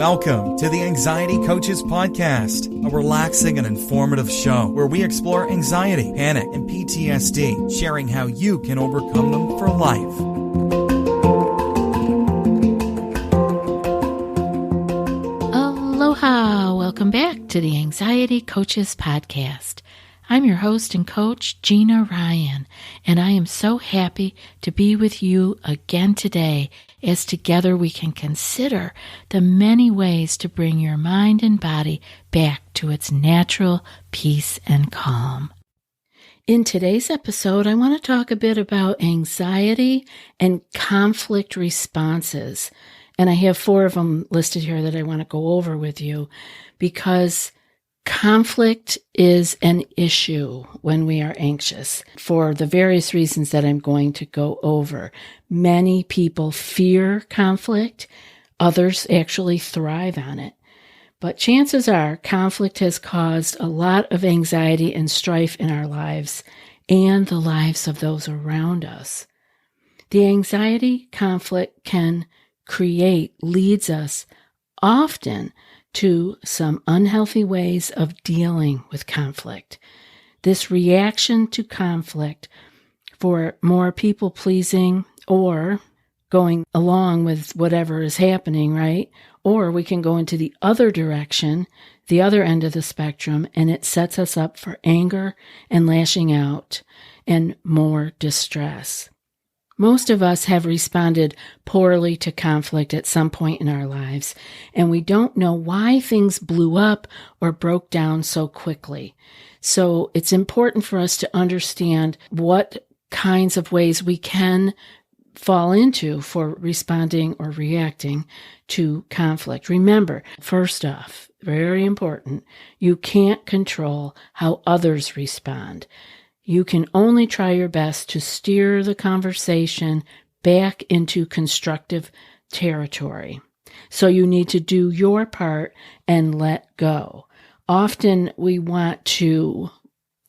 Welcome to the Anxiety Coaches Podcast, a relaxing and informative show where we explore anxiety, panic, and PTSD, sharing how you can overcome them for life. Aloha! Welcome back to the Anxiety Coaches Podcast. I'm your host and coach, Gina Ryan, and I am so happy to be with you again today as together we can consider the many ways to bring your mind and body back to its natural peace and calm. In today's episode, I want to talk a bit about anxiety and conflict responses. And I have 4 of them listed here that I want to go over with you because conflict is an issue when we are anxious for the various reasons that I'm going to go over. Many people fear conflict. Others actually thrive on it. But chances are conflict has caused a lot of anxiety and strife in our lives and the lives of those around us. The anxiety conflict can leads us often to some unhealthy ways of dealing with conflict. This reaction to conflict for more people-pleasing or going along with whatever is happening, right? Or we can go into the other direction, the other end of the spectrum, and it sets us up for anger and lashing out and more distress. Most of us have responded poorly to conflict at some point in our lives, and we don't know why things blew up or broke down so quickly. So it's important for us to understand what kinds of ways we can fall into for responding or reacting to conflict. Remember, first off, very important, you can't control how others respond. You can only try your best to steer the conversation back into constructive territory. So you need to do your part and let go. Often we want to,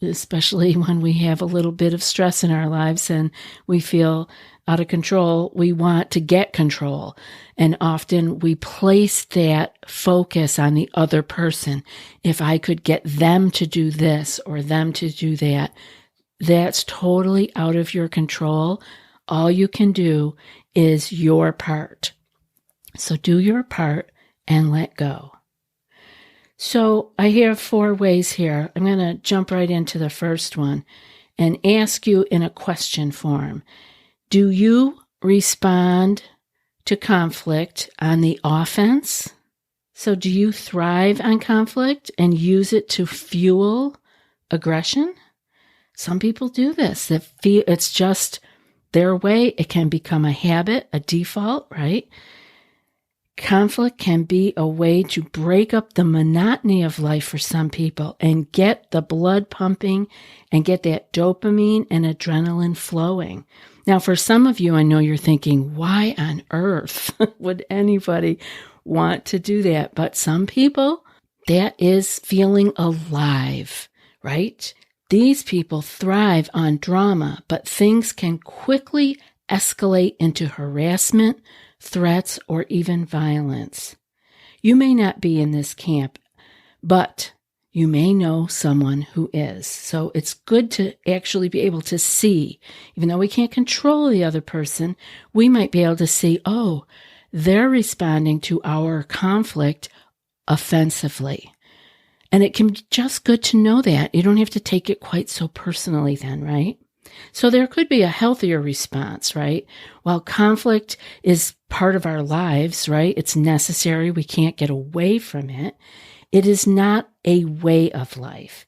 especially when we have a little bit of stress in our lives and we feel out of control, we want to get control. And often we place that focus on the other person. If I could get them to do this or them to do that, that's totally out of your control. All you can do is your part. So do your part and let go. So I have 4 ways here. I'm going to jump right into the first one and ask you in a question form. Do you respond to conflict on the offense? So do you thrive on conflict and use it to fuel aggression? Some people do this. It's just their way. It can become a habit, a default, right? Conflict can be a way to break up the monotony of life for some people and get the blood pumping and get that dopamine and adrenaline flowing. Now, for some of you, I know you're thinking, why on earth would anybody want to do that? But some people, that is feeling alive, right? These people thrive on drama, but things can quickly escalate into harassment, threats, or even violence. You may not be in this camp, but you may know someone who is. So it's good to actually be able to see, even though we can't control the other person, we might be able to see, oh, they're responding to our conflict offensively. And it can be just good to know that. You don't have to take it quite so personally then, right? So there could be a healthier response, right? While conflict is part of our lives, right? It's necessary. We can't get away from it. It is not a way of life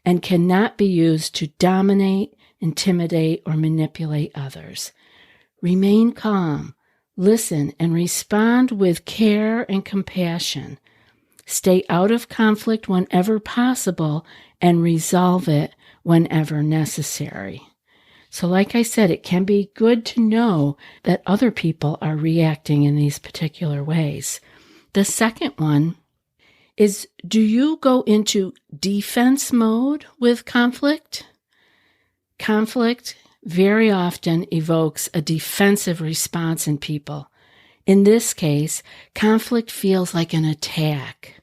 and cannot be used to dominate, intimidate, or manipulate others. Remain calm, listen, and respond with care and compassion. Stay out of conflict whenever possible and resolve it whenever necessary. So like I said, it can be good to know that other people are reacting in these particular ways. The second one is, do you go into defense mode with conflict? Conflict very often evokes a defensive response in people. In this case, conflict feels like an attack,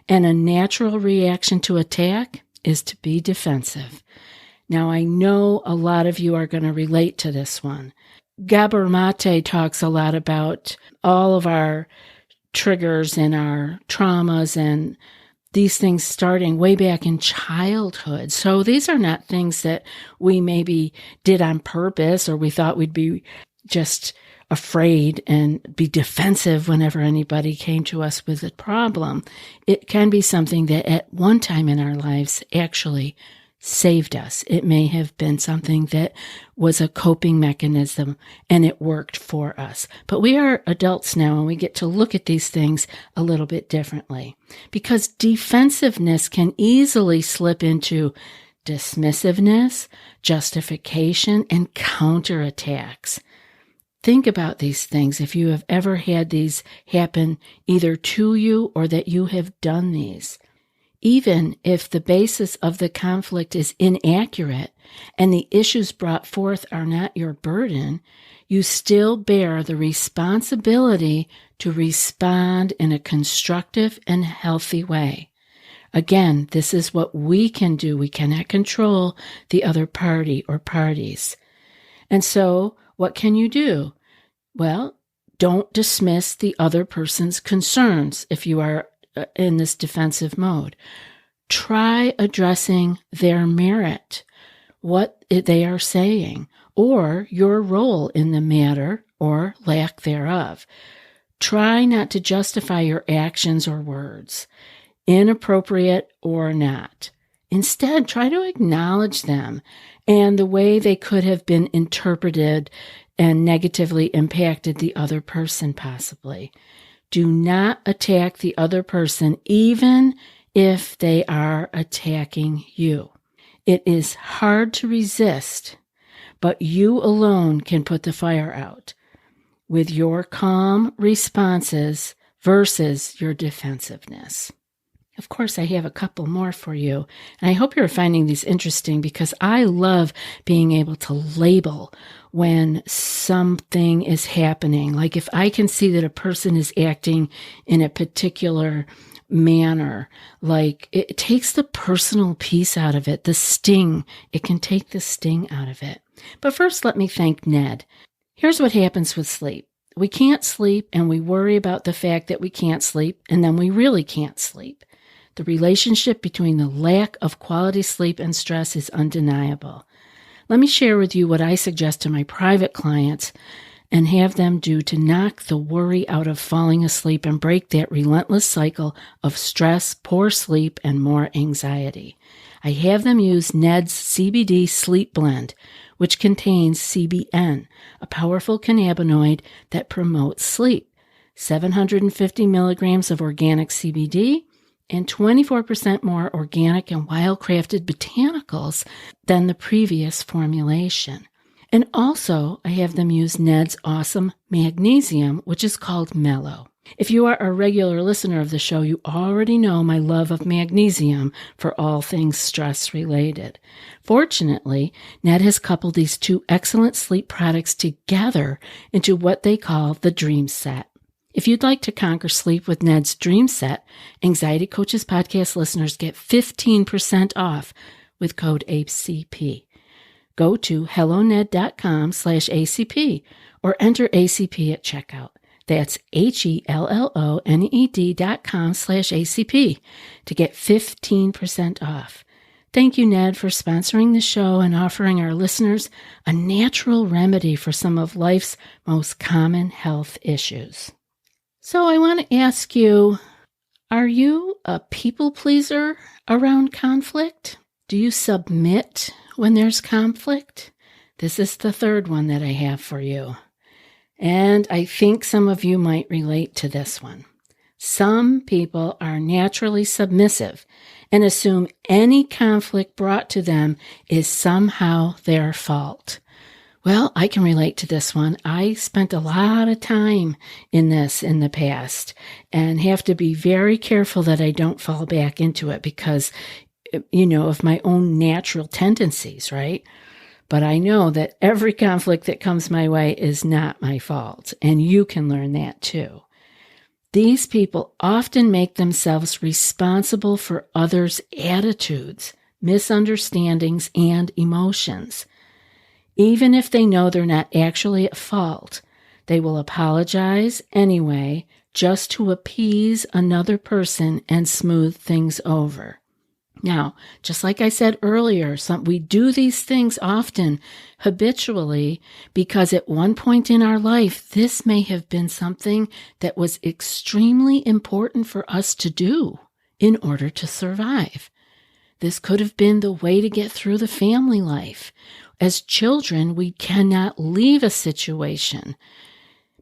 and a natural reaction to attack is to be defensive. Now, I know a lot of you are going to relate to this one. Gabor Mate talks a lot about all of our triggers and our traumas and these things starting way back in childhood. So these are not things that we maybe did on purpose or we thought we'd be just afraid and be defensive whenever anybody came to us with a problem. It can be something that at one time in our lives actually saved us. It may have been something that was a coping mechanism and it worked for us. But we are adults now and we get to look at these things a little bit differently because defensiveness can easily slip into dismissiveness, justification, and counterattacks. Think about these things if you have ever had these happen either to you or that you have done these. Even if the basis of the conflict is inaccurate and the issues brought forth are not your burden, you still bear the responsibility to respond in a constructive and healthy way. Again, this is what we can do. We cannot control the other party or parties. And so, what can you do? Well, don't dismiss the other person's concerns if you are in this defensive mode. Try addressing their merit, what they are saying, or your role in the matter or lack thereof. Try not to justify your actions or words, inappropriate or not. Instead, try to acknowledge them and the way they could have been interpreted and negatively impacted the other person possibly. Do not attack the other person, even if they are attacking you. It is hard to resist, but you alone can put the fire out with your calm responses versus your defensiveness. Of course, I have a couple more for you, and I hope you're finding these interesting because I love being able to label when something is happening. Like if I can see that a person is acting in a particular manner, like it takes the personal piece out of it, the sting. It can take the sting out of it. But first, let me thank Ned. Here's what happens with sleep. We can't sleep, and we worry about the fact that we can't sleep, and then we really can't sleep. The relationship between the lack of quality sleep and stress is undeniable. Let me share with you what I suggest to my private clients and have them do to knock the worry out of falling asleep and break that relentless cycle of stress, poor sleep, and more anxiety. I have them use Ned's CBD Sleep Blend, which contains CBN, a powerful cannabinoid that promotes sleep, 750 milligrams of organic CBD, and 24% more organic and wild-crafted botanicals than the previous formulation. And also, I have them use Ned's awesome magnesium, which is called Mellow. If you are a regular listener of the show, you already know my love of magnesium for all things stress-related. Fortunately, Ned has coupled these two excellent sleep products together into what they call the Dream Set. If you'd like to conquer sleep with Ned's Dream Set, Anxiety Coaches Podcast listeners get 15% off with code ACP. Go to helloned.com/ACP or enter ACP at checkout. That's HELLONED.com/ACP to get 15% off. Thank you, Ned, for sponsoring the show and offering our listeners a natural remedy for some of life's most common health issues. So I want to ask you, are you a people pleaser around conflict? Do you submit when there's conflict? This is the third one that I have for you. And I think some of you might relate to this one. Some people are naturally submissive and assume any conflict brought to them is somehow their fault. Well, I can relate to this one. I spent a lot of time in this in the past and have to be very careful that I don't fall back into it because, of my own natural tendencies, right? but I know that every conflict that comes my way is not my fault, and you can learn that too. These people often make themselves responsible for others' attitudes, misunderstandings, and emotions. Even if they know they're not actually at fault, they will apologize anyway just to appease another person and smooth things over. Now, just like I said earlier, we do these things often habitually because at one point in our life, this may have been something that was extremely important for us to do in order to survive. This could have been the way to get through the family life. As children, we cannot leave a situation,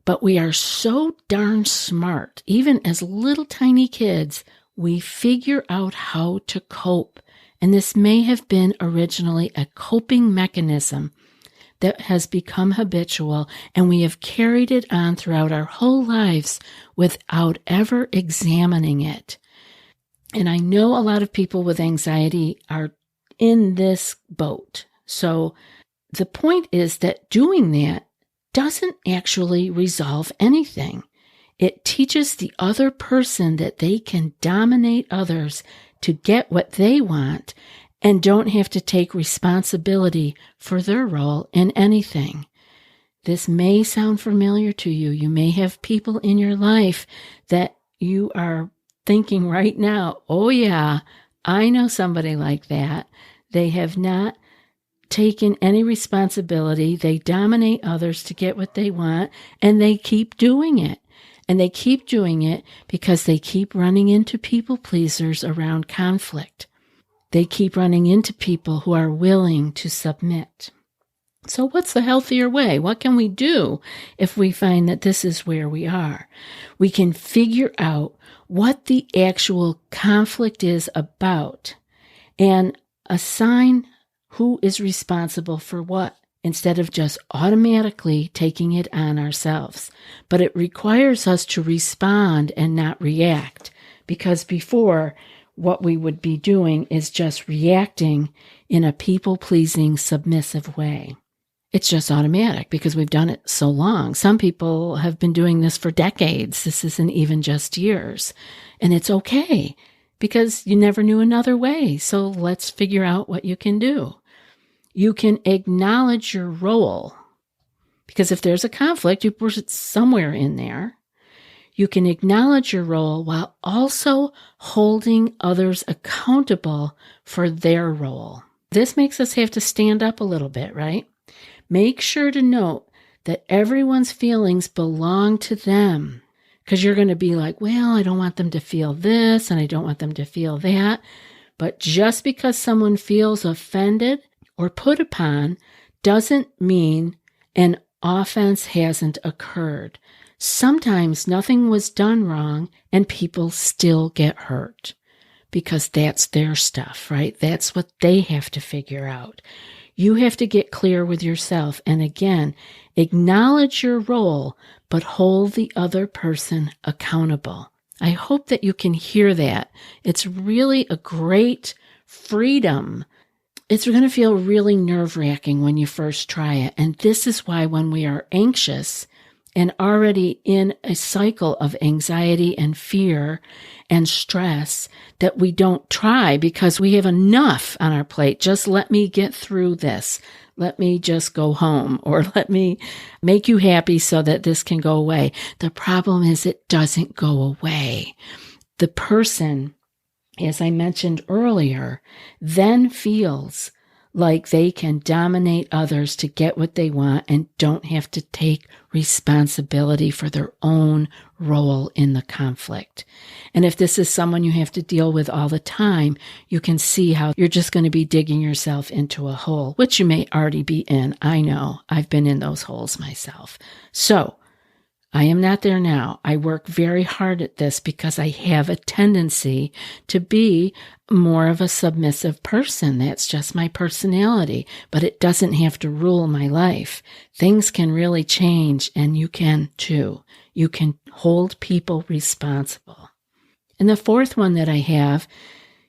but we are so darn smart. Even as little tiny kids, we figure out how to cope. And this may have been originally a coping mechanism that has become habitual, and we have carried it on throughout our whole lives without ever examining it. And I know a lot of people with anxiety are in this boat. So the point is that doing that doesn't actually resolve anything. It teaches the other person that they can dominate others to get what they want and don't have to take responsibility for their role in anything. This may sound familiar to you. You may have people in your life that you are thinking right now, oh yeah, I know somebody like that. They have not taken any responsibility. They dominate others to get what they want, and they keep doing it. And they keep doing it because they keep running into people pleasers around conflict. They keep running into people who are willing to submit. So what's the healthier way? What can we do if we find that this is where we are? We can figure out what the actual conflict is about and assign who is responsible for what, instead of just automatically taking it on ourselves. But it requires us to respond and not react, because before, what we would be doing is just reacting in a people-pleasing, submissive way. It's just automatic because we've done it so long. Some people have been doing this for decades. This isn't even just years. And it's okay because you never knew another way. So let's figure out what you can do. You can acknowledge your role, because if there's a conflict, you put it somewhere in there. You can acknowledge your role while also holding others accountable for their role. This makes us have to stand up a little bit, right? Make sure to note that everyone's feelings belong to them, because you're going to be like, well, I don't want them to feel this and I don't want them to feel that. But just because someone feels offended or put upon doesn't mean an offense hasn't occurred. Sometimes nothing was done wrong and people still get hurt because that's their stuff, right? That's what they have to figure out. You have to get clear with yourself and again, acknowledge your role, but hold the other person accountable. I hope that you can hear that. It's really a great freedom. It's going to feel really nerve-wracking when you first try it. And this is why when we are anxious and already in a cycle of anxiety and fear and stress, that we don't try because we have enough on our plate. Just let me get through this. Let me just go home, or let me make you happy so that this can go away. The problem is it doesn't go away. The person, as I mentioned earlier, then feels like they can dominate others to get what they want and don't have to take responsibility for their own role in the conflict. And if this is someone you have to deal with all the time, you can see how you're just going to be digging yourself into a hole, which you may already be in. I know. I've been in those holes myself. So I am not there now. I work very hard at this because I have a tendency to be more of a submissive person. That's just my personality, but it doesn't have to rule my life. Things can really change, and you can too. You can hold people responsible. And the fourth one that I have,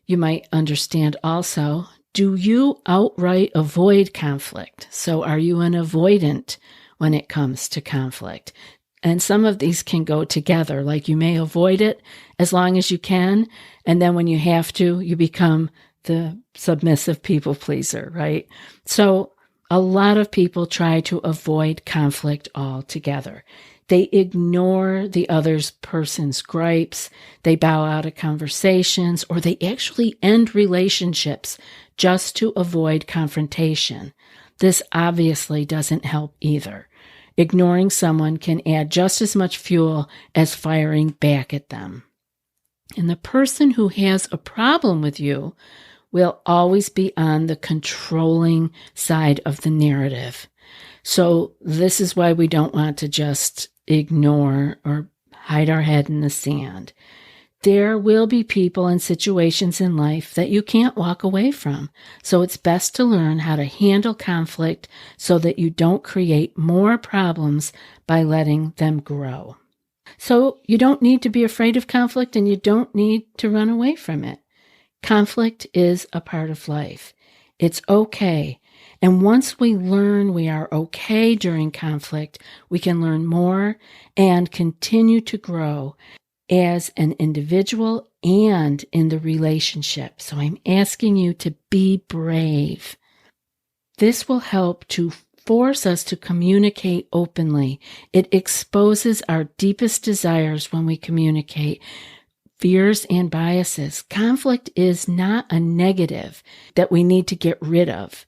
you might understand also, Do you outright avoid conflict? So are you an avoidant when it comes to conflict? And some of these can go together, like you may avoid it as long as you can, and then when you have to, you become the submissive people pleaser, right? So a lot of people try to avoid conflict altogether. They ignore the other person's gripes, they bow out of conversations, or they actually end relationships just to avoid confrontation. This obviously doesn't help either. Ignoring someone can add just as much fuel as firing back at them. And the person who has a problem with you will always be on the controlling side of the narrative. So this is why we don't want to just ignore or hide our head in the sand. There will be people and situations in life that you can't walk away from. So it's best to learn how to handle conflict so that you don't create more problems by letting them grow. So you don't need to be afraid of conflict and you don't need to run away from it. Conflict is a part of life. It's okay. And once we learn we are okay during conflict, we can learn more and continue to grow as an individual and in the relationship. So I'm asking you to be brave. This will help to force us to communicate openly. It exposes our deepest desires when we communicate. Fears and biases. Conflict is not a negative that we need to get rid of.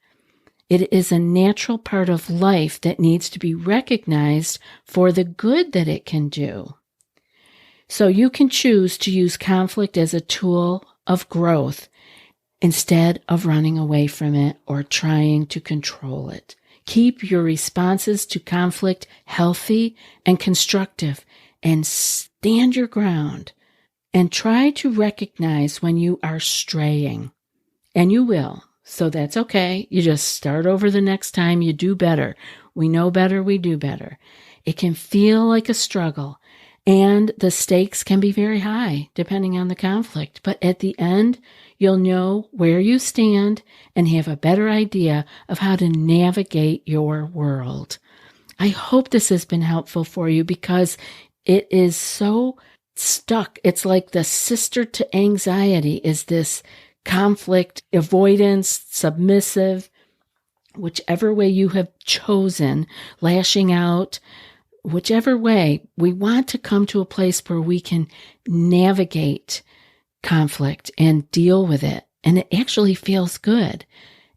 It is a natural part of life that needs to be recognized for the good that it can do. So you can choose to use conflict as a tool of growth instead of running away from it or trying to control it. Keep your responses to conflict healthy and constructive and stand your ground. And try to recognize when you are straying. And you will. So that's okay. You just start over the next time. You do better. We know better. We do better. It can feel like a struggle. And the stakes can be very high depending on the conflict. But at the end, you'll know where you stand and have a better idea of how to navigate your world. I hope this has been helpful for you because it is so stuck. It's like the sister to anxiety is this conflict, avoidance, submissive, whichever way you have chosen, lashing out, whichever way, we want to come to a place where we can navigate conflict and deal with it. And it actually feels good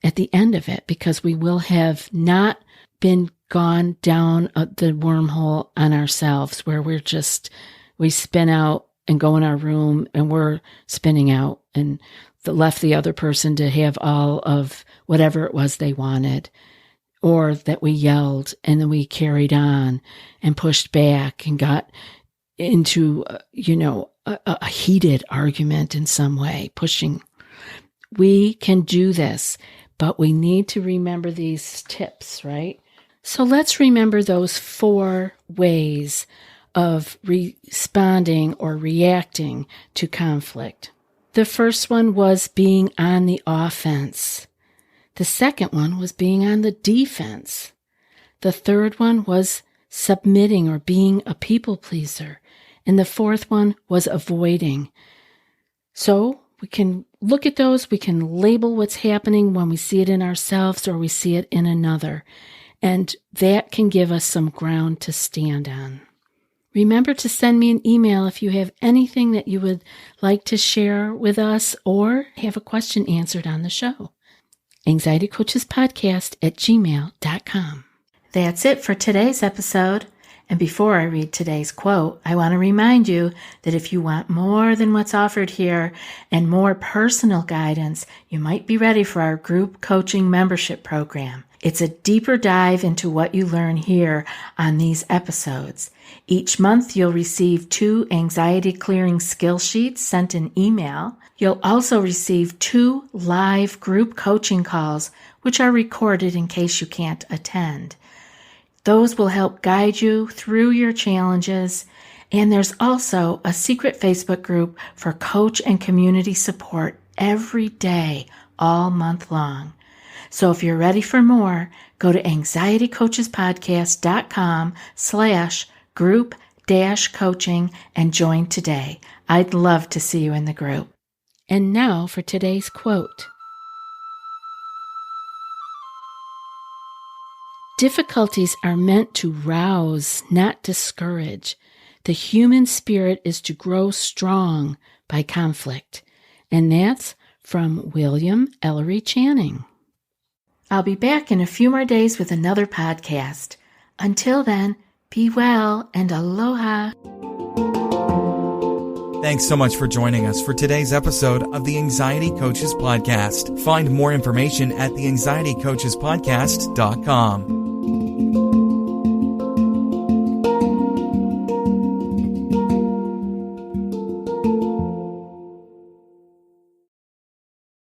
at the end of it because we will have not been gone down the wormhole on ourselves where we spin out and go in our room and we're spinning out and left the other person to have all of whatever it was they wanted, or that we yelled and then we carried on and pushed back and got into, a heated argument in some way, pushing. We can do this, but we need to remember these tips, right? So let's remember those 4 ways of responding or reacting to conflict. The first one was being on the offense. The second one was being on the defense. The third one was submitting or being a people pleaser. And the fourth one was avoiding. So we can look at those. We can label what's happening when we see it in ourselves or we see it in another. And that can give us some ground to stand on. Remember to send me an email if you have anything that you would like to share with us or have a question answered on the show. anxietycoachespodcast@gmail.com. That's it for today's episode. And before I read today's quote, I want to remind you that if you want more than what's offered here and more personal guidance, you might be ready for our group coaching membership program. It's a deeper dive into what you learn here on these episodes. Each month, you'll receive 2 anxiety clearing skill sheets sent in email. You'll also receive 2 live group coaching calls, which are recorded in case you can't attend. Those will help guide you through your challenges. And there's also a secret Facebook group for coach and community support every day, all month long. So if you're ready for more, go to anxietycoachespodcast.com/group-coaching and join today. I'd love to see you in the group. And now for today's quote. Difficulties are meant to rouse, not discourage. The human spirit is to grow strong by conflict. And that's from Ellery Channing. I'll be back in a few more days with another podcast. Until then, be well and aloha. Thanks so much for joining us for today's episode of the Anxiety Coaches Podcast. Find more information at theanxietycoachespodcast.com.